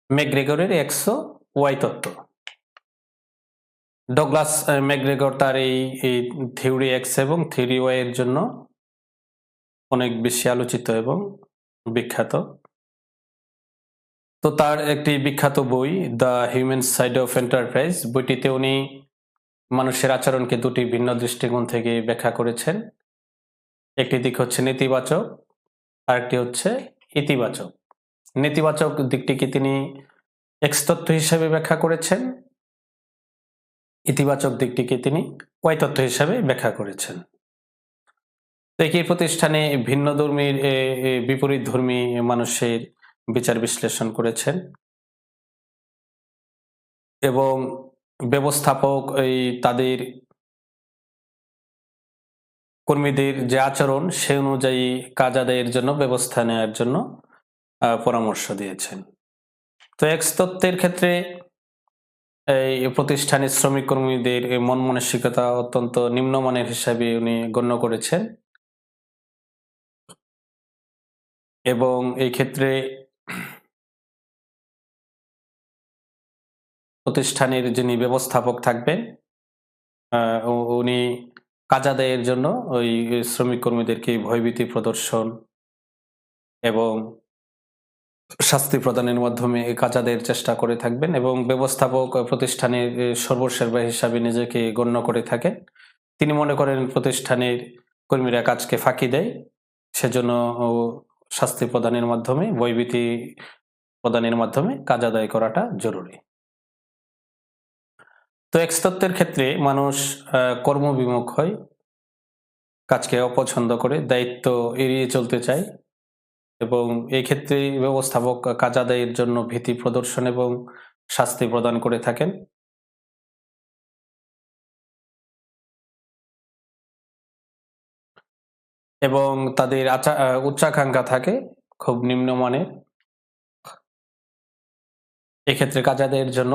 ম্যাকগ্রেগরের x ও Y তত্ত্ব। Douglas McGregor তার এই থিওরি এক্স এবং থিওরি ওয়াই এর জন্য অনেক বেশি আলোচিত এবং বিখ্যাত। তো তার একটি বিখ্যাত বই the human side of enterprise, বইটিতে উনি মানুষের আচরণকে দুটি ভিন্ন দৃষ্টিকোণ থেকে ব্যাখ্যা করেছেন। একটি দিক হচ্ছে নেতিবাচক, আরেকটি হচ্ছে ইতিবাচক। নেতিবাচক দিকটিকে তিনি এক্স তত্ত্ব হিসেবে ব্যাখ্যা করেছেন, ইতিবাচক দিকটিকে তিনি ওয়াই তত্ত্ব হিসেবে ব্যাখ্যা করেছেন। একই প্রতিষ্ঠানে ভিন্নধর্মীর বিপরীত ধর্মী মানুষের বিচার বিশ্লেষণ করেছেন এবং ব্যবস্থাপক তাদের কর্মীদের যে আচরণ সে অনুযায়ী কাজ আদায়ের জন্য ব্যবস্থা নেওয়ার জন্য পরামর্শ দিয়েছেন। তো এক্স তত্ত্বের ক্ষেত্রে এই প্রতিষ্ঠানের শ্রমিক কর্মীদের মন মানসিকতা অত্যন্ত নিম্নমানের হিসাবে উনি গণ্য করেছেন এবং এই ক্ষেত্রে প্রতিষ্ঠানের যিনি ব্যবস্থাপক থাকবেন উনি কাজ আদায়ের জন্য ওই শ্রমিক কর্মীদেরকে ভয়ভীতি প্রদর্শন এবং শাস্তি প্রদানের মাধ্যমে কাজ আদায়ের চেষ্টা করে থাকবেন এবং ব্যবস্থাপক প্রতিষ্ঠানের সর্বসেবা হিসাবে নিজেকে গণ্য করে থাকেন। তিনি মনে করেন প্রতিষ্ঠানের কর্মীরা কাজকে ফাঁকি দেয়, সেজন্য শাস্তি প্রদানের মাধ্যমে, ভয়ভীতি প্রদানের মাধ্যমে কাজ আদায় করাটা জরুরি। তো এক্স তত্ত্বের ক্ষেত্রে মানুষ কর্মবিমুখ হয়, কাজকে অপছন্দ করে, দায়িত্ব এড়িয়ে চলতে চায় এবং এই ক্ষেত্রে ব্যবস্থাপক কাজ আদায়ের জন্য ভীতি প্রদর্শন এবং শাস্তি প্রদান করে থাকেন। এবং তাদের উচ্চাকাঙ্ক্ষা থাকে খুব নিম্নমানের। এক্ষেত্রে কাজ আদায়ের জন্য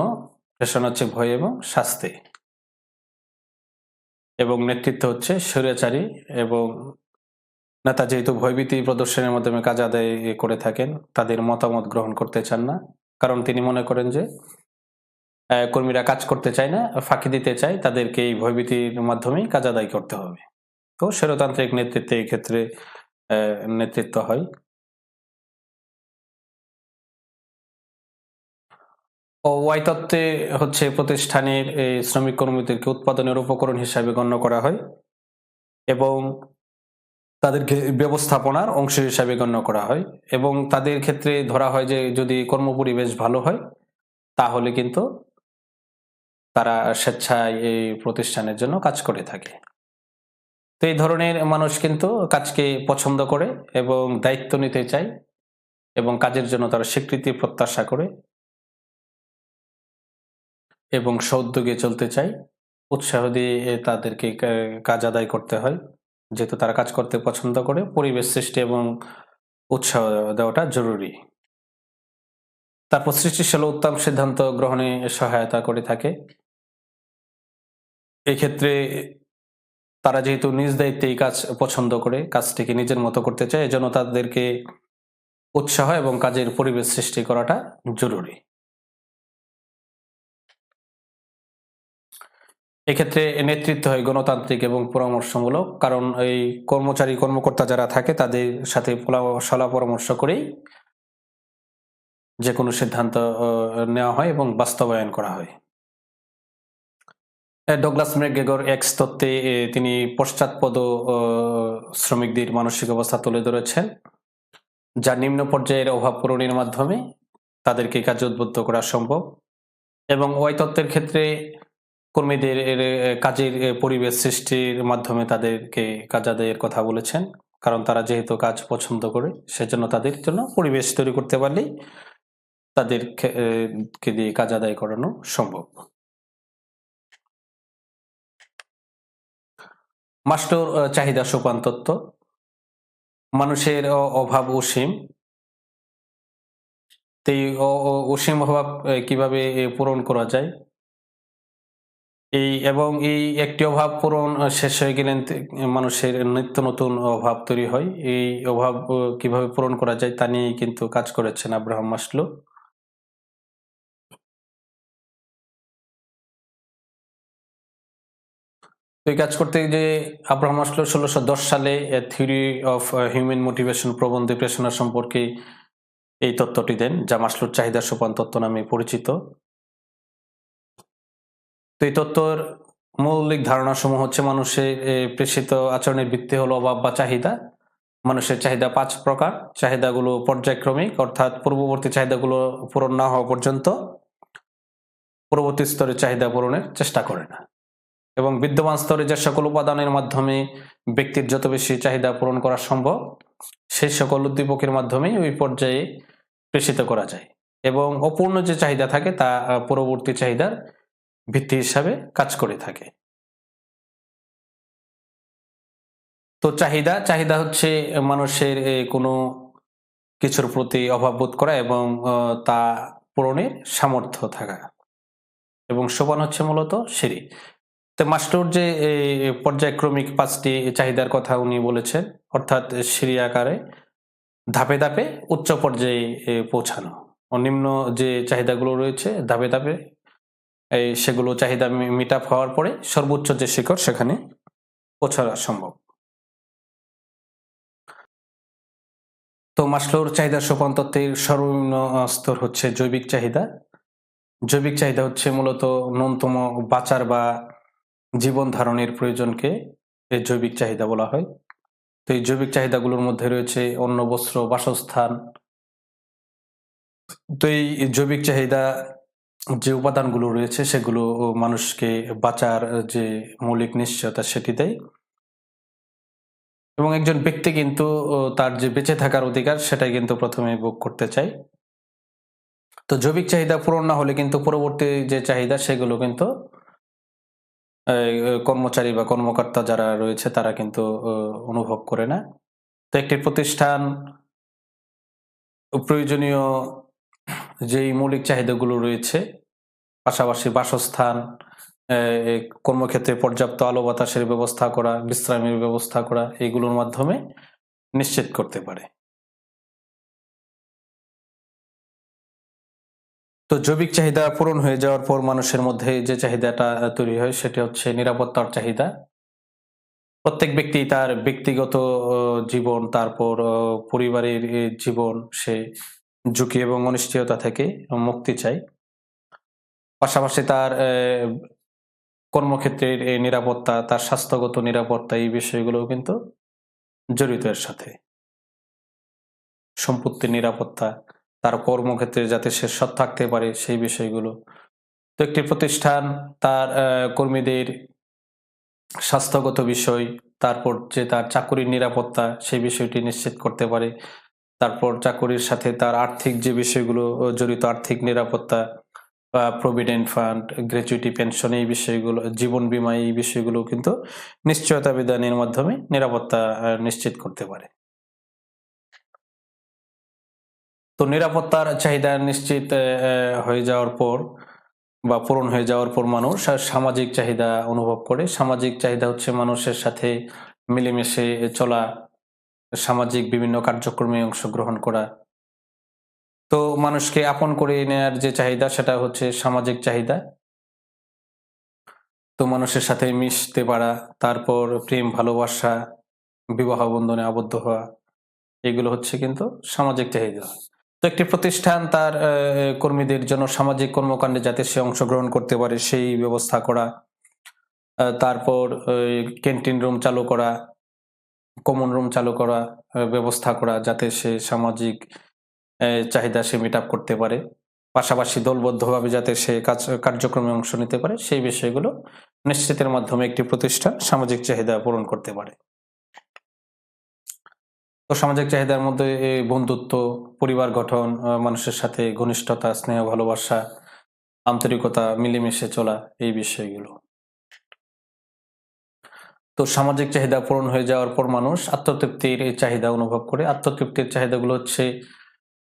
প্রেষণ হচ্ছে ভয় এবং শাস্তি, এবং নেতৃত্ব হচ্ছে স্বৈরাচারী এবং নেতা যেহেতু ভয়ভীতি প্রদর্শনের মাধ্যমে কাজ আদায় করে থাকেন, তাদের মতামত গ্রহণ করতে চান না, কারণ তিনি মনে করেন যে কর্মীরা কাজ করতে চায় না, ফাঁকি দিতে চায়, তাদেরকে এই ভয়ভীতির মাধ্যমেই কাজ আদায় করতে হবে। তো স্বৈরতান্ত্রিক নেতৃত্বে এই ক্ষেত্রে নেতৃত্ব হয়। ওয়াই তত্ত্বে হচ্ছে প্রতিষ্ঠানের শ্রমিক কর্মীদেরকে উৎপাদনের উপকরণ হিসাবে গণ্য করা হয় এবং তাদেরকে ব্যবস্থাপনার অংশ হিসাবে গণ্য করা হয় এবং তাদের ক্ষেত্রে ধরা হয় যে যদি কর্মপরিবেশ ভালো হয় তাহলে কিন্তু তারা স্বেচ্ছায় এই প্রতিষ্ঠানের জন্য কাজ করে থাকে। তো এই ধরনের মানুষ কিন্তু কাজকে পছন্দ করে এবং দায়িত্ব নিতে চায় এবং কাজের জন্য তারা স্বীকৃতি প্রত্যাশা করে এবং সউদ্যোগে চলতে চায়। উৎসাহ দিয়ে তাদেরকে কাজ আদায় করতে হয়, যেহেতু তারা কাজ করতে পছন্দ করে। পরিবেশ সৃষ্টি এবং উৎসাহ দেওয়াটা জরুরি। তারপর সৃষ্টিশীল উত্তম সিদ্ধান্ত গ্রহণে সহায়তা করে থাকে। এক্ষেত্রে তারা যেহেতু নিজ দায়িত্বে এই কাজ পছন্দ করে, কাজটিকে নিজের মতো করতে চায়, এজন্য তাদেরকে উৎসাহ এবং কাজের পরিবেশ সৃষ্টি করাটা জরুরি। এক্ষেত্রে নেতৃত্ব হয় গণতান্ত্রিক এবং পরামর্শমূলক, কারণ এই কর্মকর্তা যারা থাকে তাদের সাথে সলা পরামর্শ করেই যে কোনো সিদ্ধান্ত নেওয়া হয় এবং বাস্তবায়ন করা হয়। ডগলাস ম্যাকগ্রেগর এক্স তত্ত্বে তিনি পশ্চাৎপদ শ্রমিকদের মানসিক অবস্থা তুলে ধরেছেন, যা নিম্ন পর্যায়ের অভাব পূরণের মাধ্যমে তাদেরকে কাজে উদ্বুদ্ধ করা সম্ভব। এবং ওয়াই তত্ত্বের ক্ষেত্রে কর্মীদের কাজের পরিবেশ সৃষ্টির মাধ্যমে তাদেরকে কাজ আদায়ের কথা বলেছেন, কারণ তারা যেহেতু কাজ পছন্দ করে, সেজন্য তাদের জন্য পরিবেশ তৈরি করতে পারলেই তাদেরকে দিয়ে কাজ আদায় করানো সম্ভব। মাস্লোর চাহিদা সোপান তত্ত্ব। মানুষের অভাব অসীম, এই অসীম অভাব কিভাবে পূরণ করা যায়, এবং এই একটি অভাব পূরণ শেষ হয়ে গেলে মানুষের নিত্য নতুন অভাব তৈরি হয়। এই অভাব কিভাবে পূরণ করা যায় তা নিয়ে কিন্তু কাজ করেছেন আব্রাহাম মাসলো। তো এই কাজ করতে যে আব্রাহাম মাসলো 1610 সালে থিওরি অফ হিউম্যান মোটিভেশন প্রবন্ধে প্রেষণা সম্পর্কে এই তত্ত্বটি দেন, যা মাসলোর চাহিদা সোপান তত্ত্ব নামে পরিচিত। তো এই তত্ত্বর মৌলিক ধারণাসমূহ হচ্ছে মানুষের প্রেষিত আচরণের ভিত্তি হলো অভাব বা চাহিদা। মানুষের চাহিদা 5 প্রকার। চাহিদাগুলো পর্যায়ক্রমিক, অর্থাৎ পূর্ববর্তী চাহিদাগুলো পূরণ না হওয়া পর্যন্ত পরবর্তী স্তরের চাহিদা পূরণের চেষ্টা করে না, এবং বিদ্যমান স্তরে যে সকল উপাদানের মাধ্যমে ব্যক্তির যত বেশি চাহিদা পূরণ করা সম্ভব সেই সকল উদ্দীপকের মাধ্যমেই ওই পর্যায়ে প্রেষিত করা যায়, এবং অপূর্ণ যে চাহিদা থাকে তা পরবর্তী চাহিদার ভিত্তি হিসাবে কাজ করে থাকে। তো চাহিদা চাহিদা হচ্ছে মানুষের কোনো কিছুর প্রতি অভাব বোধ করা এবং তা পূরণের সামর্থ্য থাকা, এবং সোপান হচ্ছে মূলত সিঁড়ি। তো মাসলোর যে পর্যায়ক্রমিক 5টি চাহিদার কথা উনি বলেছেন, অর্থাৎ সিঁড়ি আকারে ধাপে ধাপে উচ্চ পর্যায়ে পৌঁছানো, ও নিম্ন যে চাহিদাগুলো রয়েছে ধাপে ধাপে সেগুলো চাহিদা মিট আপ হওয়ার পরে সর্বোচ্চ যে শিখর সেখানে পৌঁছানো সম্ভব। তো মাসলোর চাহিদা সোপান তত্ত্বের সর্বনিম্ন স্তর হচ্ছে জৈবিক চাহিদা। জৈবিক চাহিদা হচ্ছে মূলত ন্যূনতম বাঁচার বা জীবন ধারণের প্রয়োজনকে এই জৈবিক চাহিদা বলা হয়। তো এই জৈবিক চাহিদাগুলোর মধ্যে রয়েছে অন্ন, বস্ত্র, বাসস্থান। তো এই জৈবিক চাহিদা যে উপাদানগুলো রয়েছে সেগুলো মানুষকে বাঁচার যে মৌলিক নিশ্চয়তা সেটি দেয়, এবং একজন ব্যক্তি কিন্তু তার যে বেঁচে থাকার অধিকার সেটাই কিন্তু প্রথমে ভোগ করতে চায়। তো জৈবিক চাহিদা পূরণ না হলে কিন্তু পরবর্তী যে চাহিদা সেগুলো কিন্তু কর্মচারী বা কর্মকর্তা যারা রয়েছে তারা কিন্তু অনুভব করে না। তো একটি প্রতিষ্ঠান প্রয়োজনীয় যেই মৌলিক চাহিদাগুলো রয়েছে, পাশাপাশি বাসস্থান, কর্মক্ষেত্রে পর্যাপ্ত আলো বাতাসের ব্যবস্থা করা, বিশ্রামের ব্যবস্থা করা, এগুলোর মাধ্যমে নিশ্চিত করতে পারে। তো জৈবিক চাহিদা পূরণ হয়ে যাওয়ার পর মানুষের মধ্যে যে চাহিদাটা তৈরি হয় সেটি হচ্ছে নিরাপত্তার চাহিদা। প্রত্যেক ব্যক্তি তার ব্যক্তিগত জীবন, তারপর পরিবারের জীবন, সে ঝুঁকি এবং অনিশ্চয়তা থেকে মুক্তি চায়। পাশাপাশি তার কর্মক্ষেত্রের নিরাপত্তা, তার স্বাস্থ্যগত নিরাপত্তা, এই বিষয়গুলোও কিন্তু জড়িত এর সাথে। সম্পত্তির নিরাপত্তা, তার কর্মক্ষেত্রে যাতে সে সৎ থাকতে পারে সেই বিষয়গুলো। তো একটি প্রতিষ্ঠান তার কর্মীদের স্বাস্থ্যগত বিষয়, তারপর যে তার চাকুরির নিরাপত্তা সেই বিষয়টি নিশ্চিত করতে পারে। তারপর চাকুরির সাথে তার আর্থিক যে বিষয়গুলো জড়িত, আর্থিক নিরাপত্তা বা প্রভিডেন্ট ফান্ড, গ্র্যাচুইটি, পেনশন, এই বিষয়গুলো, জীবন বীমা, এই বিষয়গুলো কিন্তু নিশ্চয়তা বিধানের মাধ্যমে নিরাপত্তা নিশ্চিত করতে পারে। তো নিরাপত্তার চাহিদা নিশ্চিত হয়ে যাওয়ার পর বা পূরণ হয়ে যাওয়ার পর মানুষ সামাজিক চাহিদা অনুভব করে। সামাজিক চাহিদা হচ্ছে মানুষের সাথে মিলেমিশে চলা, সামাজিক বিভিন্ন কার্যক্রমে অংশগ্রহণ করা। তো মানুষকে আপন করে নেয়ার যে চাহিদা সেটা হচ্ছে সামাজিক চাহিদা। তো মানুষের সাথে মিশতে পারা, তারপর প্রেম, ভালোবাসা, বিবাহ বন্ধনে আবদ্ধ হওয়া, এগুলো হচ্ছে কিন্তু সামাজিক চাহিদা। তো একটি প্রতিষ্ঠান তার কর্মীদের জন্য সামাজিক কর্মকাণ্ডে যাতে সে অংশগ্রহণ করতে পারে সেই ব্যবস্থা করা, তারপর ক্যান্টিন রুম চালু করা, কমন রুম চালু করা, ব্যবস্থা করা যাতে সে সামাজিক চাহিদা সে মিট আপ করতে পারে। পাশাপাশি দলবদ্ধভাবে যাতে সে কার্যক্রমে অংশ নিতে পারে সেই বিষয়গুলো নিশ্চিতের মাধ্যমে একটি প্রতিষ্ঠান সামাজিক চাহিদা পূরণ করতে পারে। তো সামাজিক চাহিদার মধ্যে বন্ধুত্ব, পরিবার গঠন, মানুষের সাথে ঘনিষ্ঠতা, স্নেহ, ভালোবাসা, আন্তরিকতা, মিলেমিশে চলা, এই বিষয়গুলো। তো সামাজিক চাহিদা পূরণ হয়ে যাওয়ার পর মানুষ আত্মতৃপ্তির এই চাহিদা অনুভব করে। আত্মতৃপ্তির চাহিদাগুলো হচ্ছে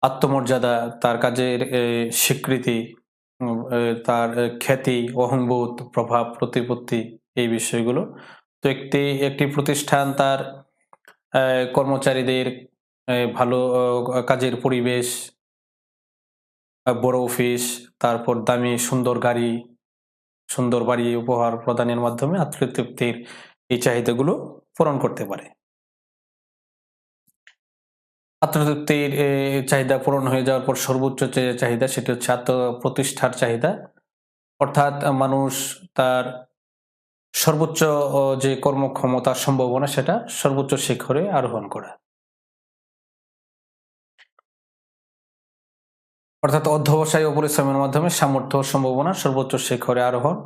আত্মমর্যাদা, তার কাজের স্বীকৃতি, তার খ্যাতি, অহংবোধ, প্রভাব, প্রতিপত্তি, এই বিষয়গুলো। তো একটি প্রতিষ্ঠান তার কর্মচারীদের ভালো কাজের পরিবেশ, বড় অফিস, তারপর দামি সুন্দর গাড়ি, সুন্দর বাড়ি উপহার প্রদানের মাধ্যমে আত্মতৃপ্তির এই চাহিদাগুলো পূরণ করতে পারে। আত্মতৃপ্তির চাহিদা পূরণ হয়ে যাওয়ার পর সর্বোচ্চ যে চাহিদা সেটি হচ্ছে আত্মপ্রতিষ্ঠার চাহিদা, অর্থাৎ মানুষ তার সর্বোচ্চ যে কর্মক্ষমতার সম্ভাবনা সেটা সর্বোচ্চ শিখরে আরোহণ করা, অর্থাৎ অধ্যবসায় ও পরিশ্রমের মাধ্যমে সামর্থ্য ও সম্ভাবনা সর্বোচ্চ শিখরে আরোহণ।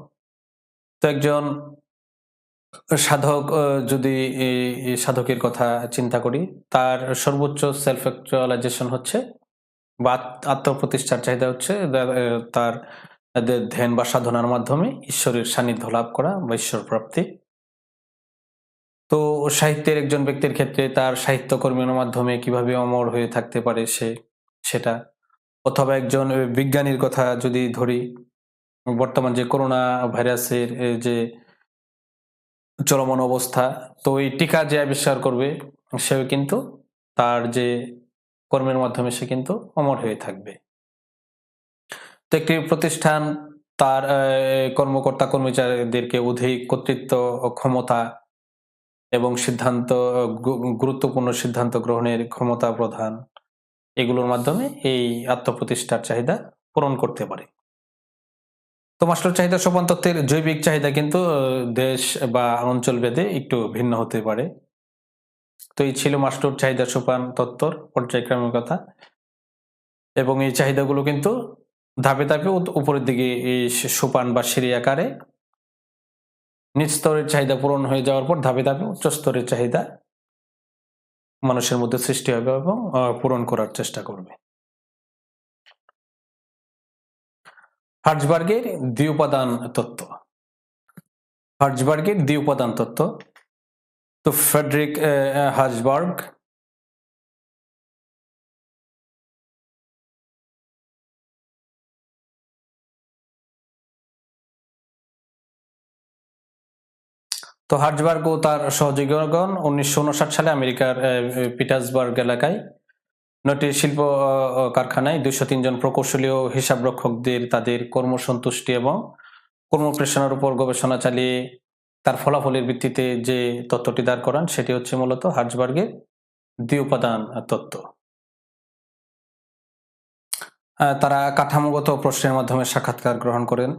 তো একজন সাধক যদি এই সাধকের কথা চিন্তা করি, তার সর্বোচ্চ সেলফ অ্যাকচুয়ালাইজেশন হচ্ছে বা আত্মপ্রতিষ্ঠার চাহিদা হচ্ছে তার ধ্যান বা সাধনার মাধ্যমে ঈশ্বরের সান্নিধ্য লাভ করা বা ঈশ্বর প্রাপ্তি। তো সাহিত্যের একজন ব্যক্তির ক্ষেত্রে তার সাহিত্যকর্মের মাধ্যমে কিভাবে অমর হয়ে থাকতে পারে সেটা, অথবা একজন বিজ্ঞানীর কথা যদি ধরি, বর্তমান যে করোনা ভাইরাসের যে চলমান অবস্থা, তো এই টিকা যে আবিষ্কার করবে সেও কিন্তু তার যে কর্মের মাধ্যমে সে কিন্তু অমর হয়ে থাকবে। তো একটি প্রতিষ্ঠান তার কর্মকর্তা কর্মচারীদেরকে অধিক কর্তৃত্ব ক্ষমতা এবং গুরুত্বপূর্ণ সিদ্ধান্ত গ্রহণের ক্ষমতা প্রদান, এগুলোর মাধ্যমে এই আত্মপ্রতিষ্ঠার চাহিদা পূরণ করতে পারে। তো মাস্লোর চাহিদা সোপান তত্ত্বের জৈবিক চাহিদা কিন্তু দেশ বা অঞ্চল ভেদে একটু ভিন্ন হতে পারে। তো এই ছিল মাস্লোর চাহিদা সোপান তত্ত্বর পর্যায়ক্রমিকতা, এবং এই চাহিদাগুলো কিন্তু ধাপে ধাপে উপরের দিকে এই সোপান বা সিঁড়ি আকারে নিচ স্তরের চাহিদা পূরণ হয়ে যাওয়ার পর ধাপে ধাপে উচ্চ স্তরের চাহিদা মানুষের মধ্যে সৃষ্টি হবে এবং পূরণ করার চেষ্টা করবে। হার্জবার্গের দ্বিউপাদান তত্ত্ব। হার্জবার্গের দ্বিউপাদান তত্ত্ব। তো ফ্রেডরিক হার্জবার্গ তো হার্জবার্গ ও তার সহযোগীগণ 1959 সালে আমেরিকার পিটার্সবার্গ এলাকায় 9টি শিল্প কারখানায় 203 জন প্রকৌশলী ও হিসাবরক্ষকদের তাদের কর্মসন্তুষ্টি এবং কর্মপ্রেষণার উপর গবেষণা চালিয়ে তার ফলাফলের ভিত্তিতে যে তত্ত্বটি দাঁড় করান সেটি হচ্ছে মূলত হার্জবার্গের দ্বিউপাদান তত্ত্ব। তারা কাঠামোগত প্রশ্নের মাধ্যমে সাক্ষাৎকার গ্রহণ করেন।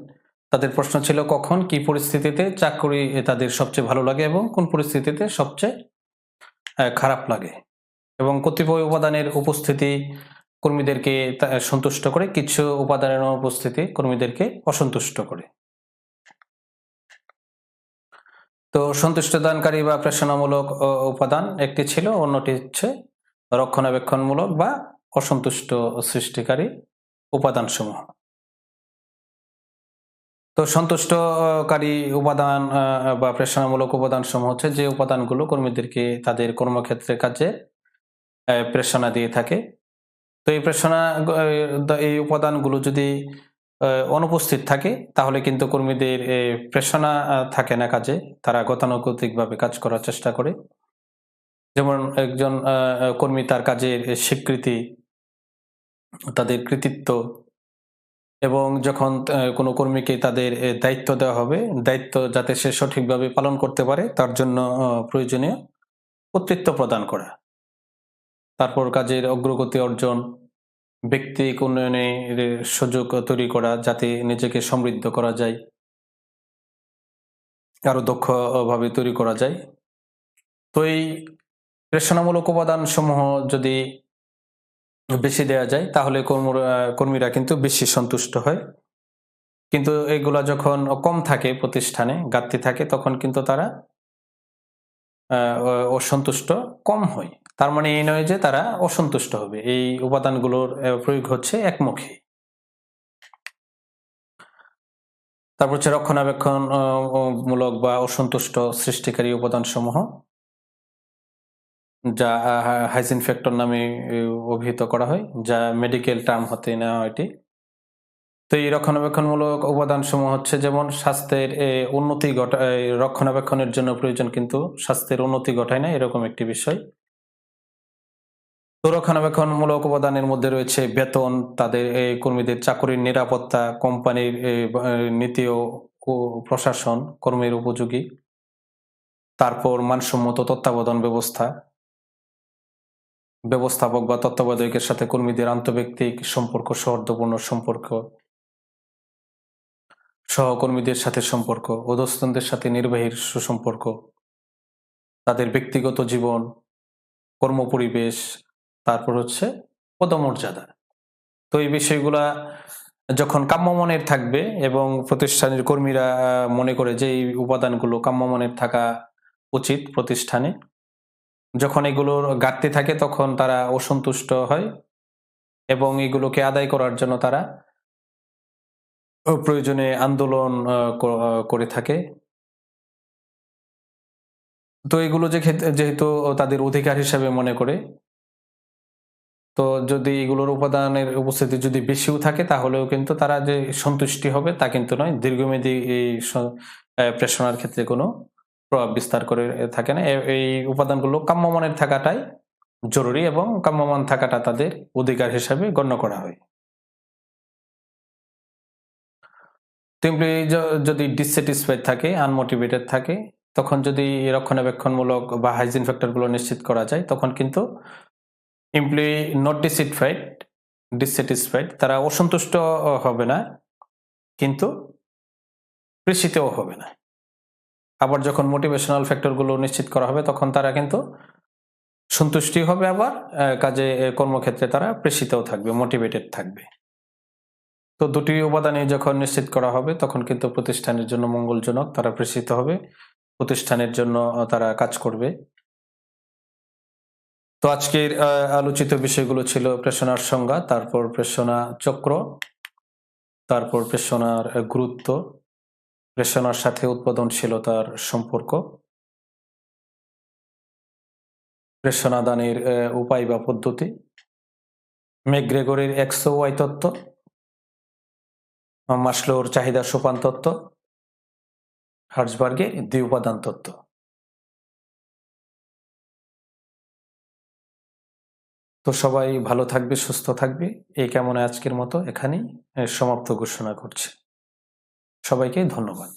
তাদের প্রশ্ন ছিল কখন কি পরিস্থিতিতে চাকরি তাদের সবচেয়ে ভালো লাগে এবং কোন পরিস্থিতিতে সবচেয়ে খারাপ লাগে, এবং কতিপয় উপাদানের উপস্থিতি কর্মীদেরকে সন্তুষ্ট করে, কিছু উপাদানের অনুপস্থিতি কর্মীদেরকে অসন্তুষ্ট করে। তো সন্তুষ্ট দানকারী বা প্রেষণামূলক উপাদান একটি ছিল, অন্যটি হচ্ছে রক্ষণাবেক্ষণমূলক বা অসন্তুষ্ট সৃষ্টিকারী উপাদানসমূহ। তো সন্তুষ্টকারী উপাদান বা প্রেষণামূলক উপাদান সমূহ হচ্ছে যে উপাদানগুলো কর্মীদেরকে তাদের কর্মক্ষেত্রে কাজে প্রেষণা দিয়ে থাকে। তো এই উপাদানগুলো যদি অনুপস্থিত থাকে তাহলে কিন্তু কর্মীদের প্রেষণা থাকে না কাজে, তারা গতানুগতিকভাবে কাজ করার চেষ্টা করে। যেমন একজন কর্মী তার কাজের স্বীকৃতি, তাদের কৃতিত্ব, এবং যখন কোনো কর্মীকে তাদের দায়িত্ব দেওয়া হবে, দায়িত্ব যাতে সে সঠিকভাবে পালন করতে পারে তার জন্য প্রয়োজনীয় কর্তৃত্ব প্রদান করা, তারপর কাজের অগ্রগতি অর্জন, ব্যক্তিক উন্নয়নের সুযোগ তৈরি করা যাতে নিজেকে সমৃদ্ধ করা যায়, আরো দক্ষভাবে তৈরি করা যায়। তো এই প্রেষণামূলক উপাদান সমূহ যদি বেশি দেওয়া যায় তাহলে কর্মীরা কিন্তু বেশি সন্তুষ্ট হয়, কিন্তু এগুলা যখন কম থাকে, প্রতিষ্ঠানে ঘাটতি থাকে, তখন কিন্তু তারা অসন্তুষ্ট কম হয়। তার মানে এই নয় যে তারা অসন্তুষ্ট হবে, এই উপাদানগুলোর প্রয়োগ হচ্ছে একমুখী। তারপর হচ্ছে রক্ষণাবেক্ষণ মূলক বা অসন্তুষ্ট সৃষ্টিকারী উপাদান সমূহ, যা হাইজিন ফ্যাক্টর নামে অভিহিত করা হয়, যা মেডিকেল টার্ম হতে নেওয়া হয় এটি। তো এই রক্ষণাবেক্ষণমূলক উপাদান সমূহ হচ্ছে যেমন স্বাস্থ্যের উন্নতি রক্ষণাবেক্ষণের জন্য প্রয়োজন কিন্তু স্বাস্থ্যের উন্নতি ঘটায় না, এরকম একটি বিষয়। তো রক্ষণাবেক্ষণমূলক উপাদানের মধ্যে রয়েছে বেতন, তাদের কর্মীদের চাকরির নিরাপত্তা, কোম্পানির নীতি ও প্রশাসন কর্মের উপযোগী, তারপর মানসম্মত তত্ত্বাবধান ব্যবস্থা, ব্যবস্থাপক বা তত্ত্বাবধায়কের সাথে কর্মীদের আন্তঃব্যক্তিক সম্পর্ক, সৌহার্দ্যপূর্ণ সম্পর্ক, সহকর্মীদের সাথে সম্পর্ক, অধস্তনদের সাথে নির্বাহীর সুসম্পর্ক, তাদের ব্যক্তিগত জীবন, কর্মপরিবেশ, তারপর হচ্ছে পদমর্যাদা। তো এই বিষয়গুলা যখন কাম্যমানের থাকবে এবং প্রতিষ্ঠানের কর্মীরা মনে করে যে এই উপাদানগুলো কাম্যমানের থাকা উচিত প্রতিষ্ঠানে, যখন এগুলোর ঘাটতি থাকে তখন তারা অসন্তুষ্ট হয় এবং এগুলোকে আদায় করার জন্য তারা প্রয়োজনে আন্দোলন করে থাকে। তো এগুলো যেহেতু তাদের অধিকার হিসাবে মনে করে, তো যদি এগুলোর উপাদানের উপস্থিতি যদি বেশিও থাকে তাহলেও কিন্তু তারা যে সন্তুষ্টি হবে তা কিন্তু নয়, দীর্ঘমেয়াদী এই প্রেষণার ক্ষেত্রে কোনো প্রভাব বিস্তার করে থাকে না। এই উপাদানগুলো কাম্যমানের থাকাটাই জরুরি এবং কাম্যমান থাকাটা তাদের অধিকার হিসাবে গণ্য করা হয়। এমপ্লয়ি যদি ডিসস্যাটিসফাইড থাকে, আনমোটিভেটেড থাকে, তখন যদি রক্ষণাবেক্ষণমূলক বা হাইজিন ফ্যাক্টরগুলো নিশ্চিত করা যায় তখন কিন্তু এমপ্লয়ি নট ডিসস্যাটিসফাইড তারা অসন্তুষ্ট হবে না, কিন্তু কৃষিতেও হবে না। আবার যখন মোটিভেশনাল ফ্যাক্টরগুলো নিশ্চিত করা হবে তখন তারা কিন্তু সন্তুষ্টি হবে, আবার কাজে কর্মক্ষেত্রে তারা প্রেষিতও থাকবে, মোটিভেটেড থাকবে। তো দুটি উপাদানই যখন নিশ্চিত করা হবে তখন কিন্তু প্রতিষ্ঠানের জন্য মঙ্গলজনক, তারা প্রেষিত হবে, প্রতিষ্ঠানের জন্য তারা কাজ করবে। তো আজকের আলোচিত বিষয়গুলো ছিল প্রেষণার সংজ্ঞা, তারপর প্রেষণা চক্র, তারপর প্রেষণার গুরুত্ব, প্রেষণার সাথে উৎপাদনশীলতার সম্পর্ক, প্রেষণা দানের উপায় বা পদ্ধতি, ম্যাকগ্রেগরের এক্স ও ওয়াই তত্ত্ব, মাসলোর চাহিদা সোপান তত্ত্ব, হার্জবার্গের দ্বি উপাদান তত্ত্ব। তো সবাই ভালো থাকবে, সুস্থ থাকবে, এই কামনায় আজকের মতো এখানেই সমাপ্ত ঘোষণা করছি। সবাইকে ধন্যবাদ।